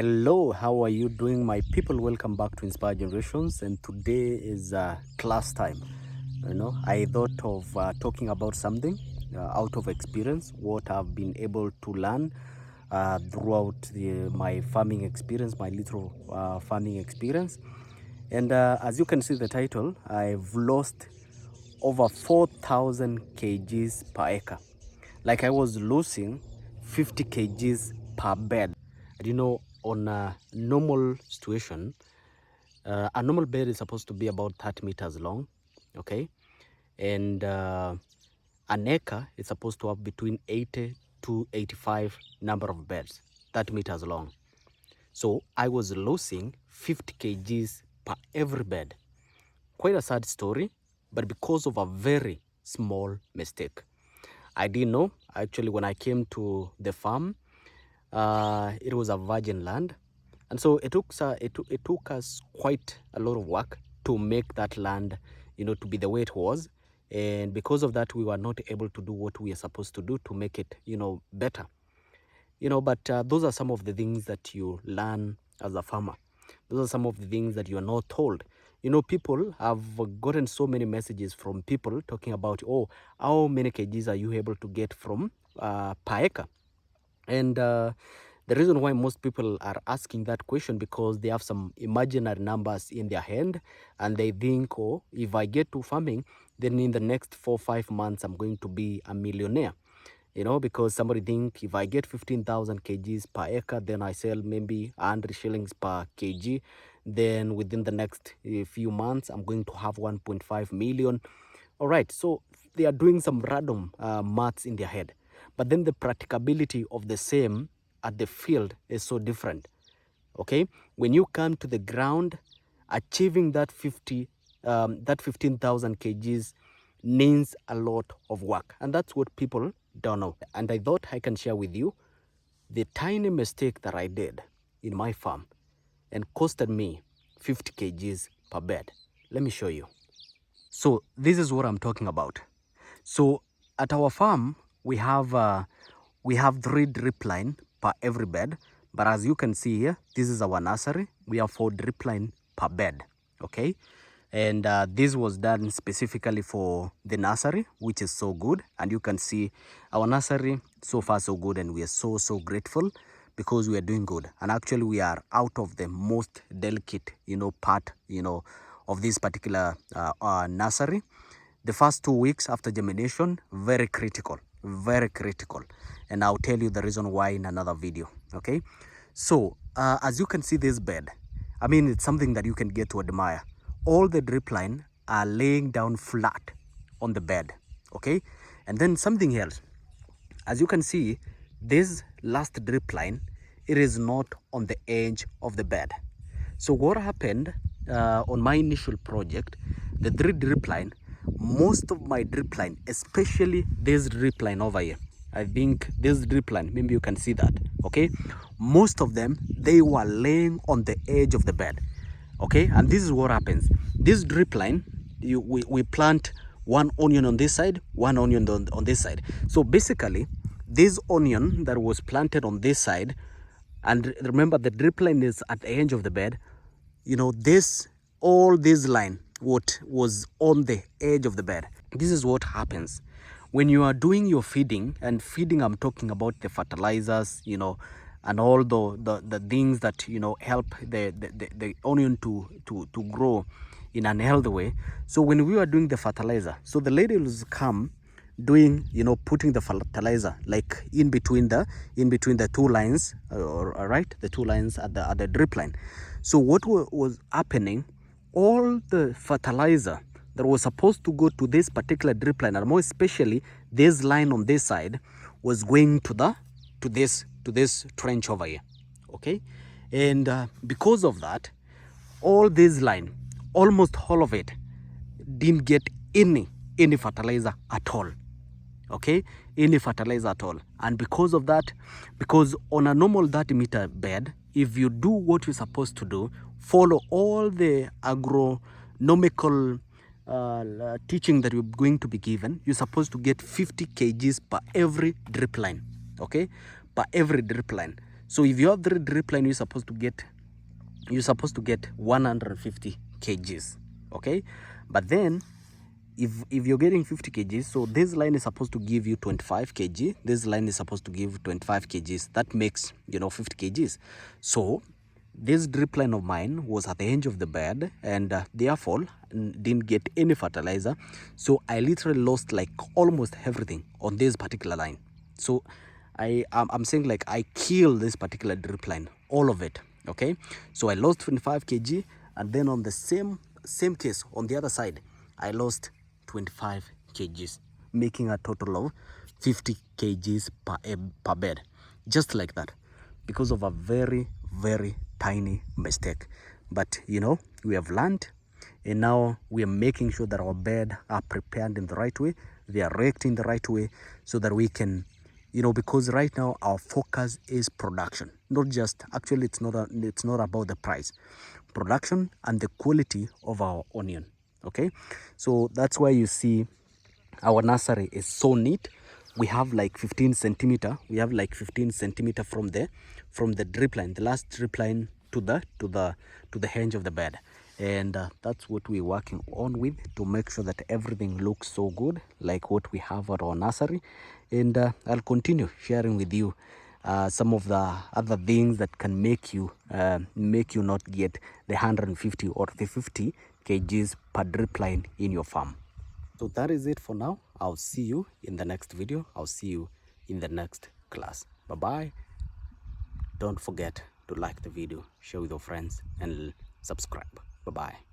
Hello, how are you doing, my people? Welcome back to Inspire Generations, and today is class time. I thought of talking about something out of experience, what I've been able to learn throughout my farming experience, my little farming experience. And as you can see the title, I've lost over 4,000 kgs per acre. Like I was losing 50 kgs per bed. And on a normal situation, a normal bed is supposed to be about 30 meters long, okay? And an acre is supposed to have between 80 to 85 number of beds, 30 meters long. So I was losing 50 kgs per every bed. Quite a sad story, but because of a very small mistake. I didn't know, actually, when I came to the farm, it was a virgin land. And so it took us quite a lot of work to make that land, to be the way it was. And because of that, we were not able to do what we are supposed to do to make it, better. But those are some of the things that you learn as a farmer. Those are some of the things that you are not told. People have gotten so many messages from people talking about, oh, how many kgs are you able to get from per acre? And the reason why most people are asking that question, because they have some imaginary numbers in their hand, and they think, oh, if I get to farming, then in the next 4-5 months, I'm going to be a millionaire. Because somebody think if I get 15,000 kgs per acre, then I sell maybe 100 shillings per kg. Then within the next few months, I'm going to have 1.5 million. All right, so they are doing some random maths in their head. But then the practicability of the same at the field is so different. Okay, when you come to the ground, achieving that 15,000 kgs means a lot of work, and that's what people don't know. And I thought I can share with you the tiny mistake that I did in my farm and costed me 50 kgs per bed. Let me show you. So this is what I'm talking about. So at our farm, we have 3 drip line per every bed. But as you can see here, this is our nursery. We have 4 drip line per bed, okay? And this was done specifically for the nursery, which is so good. And you can see our nursery, so far so good. And we are so grateful because we are doing good. And actually we are out of the most delicate, part, of this particular nursery. The first 2 weeks after germination, very critical. And I'll tell you the reason why in another video, okay? So as you can see this bed, I mean, it's something that you can get to admire. All the drip line are laying down flat on the bed, okay? And then something else, as you can see, this last drip line, it is not on the edge of the bed. So what happened on my initial project, the 3 drip line, most of my drip line, especially this drip line over here, I think this drip line, maybe you can see that, okay? Most of them, they were laying on the edge of the bed, okay? And this is what happens. This drip line, we plant 1 onion on this side, 1 onion on this side. So basically, this onion that was planted on this side, and remember the drip line is at the edge of the bed, all this line, what was on the edge of the bed. This is what happens when you are doing your feeding. And feeding, I'm talking about the fertilizers, and all the things that help the onion to grow in an healthy way. So when we were doing the fertilizer, so the lady will come doing, putting the fertilizer like in between the 2 lines, right, the 2 lines at the drip line. So what was happening, all the fertilizer that was supposed to go to this particular drip line, and more especially this line on this side, was going to this trench over here, okay? And because of that, all this line, almost all of it, didn't get any fertilizer at all, okay? Any fertilizer at all. And because of that, because on a normal 30-meter bed, if you do what you're supposed to do, follow all the agronomical teaching that you're going to be given, you're supposed to get 50 kgs per every drip line, okay? Per every drip line. So if you have 3 drip line, you're supposed to get 150 kgs, okay? But then if you're getting 50 kgs, so this line is supposed to give you 25 kg, this line is supposed to give 25 kgs. That makes, 50 kgs. So this drip line of mine was at the edge of the bed, and therefore didn't get any fertilizer. So I literally lost like almost everything on this particular line. So I'm saying like I killed this particular drip line, all of it. Okay, so I lost 25 kg, and then on the same case on the other side, I lost 25 kgs, making a total of 50 kgs per bed, just like that, because of a very tiny mistake. But we have learned, and now we are making sure that our bed are prepared in the right way, they are raked in the right way, so that we can, because right now our focus is production, not just, actually it's not about the price, production and the quality of our onion. Okay, so that's why you see our nursery is so neat. We have like 15 centimeter from the drip line, the last drip line, to the hinge of the bed. And that's what we're working on with, to make sure that everything looks so good like what we have at our nursery. And I'll continue sharing with you some of the other things that can make you not get the 150 or the 50 kgs per drip line in your farm. So that is it for now. I'll see you in the next video. I'll see you in the next class. Bye bye. Don't forget to like the video, share with your friends, and subscribe. Bye bye.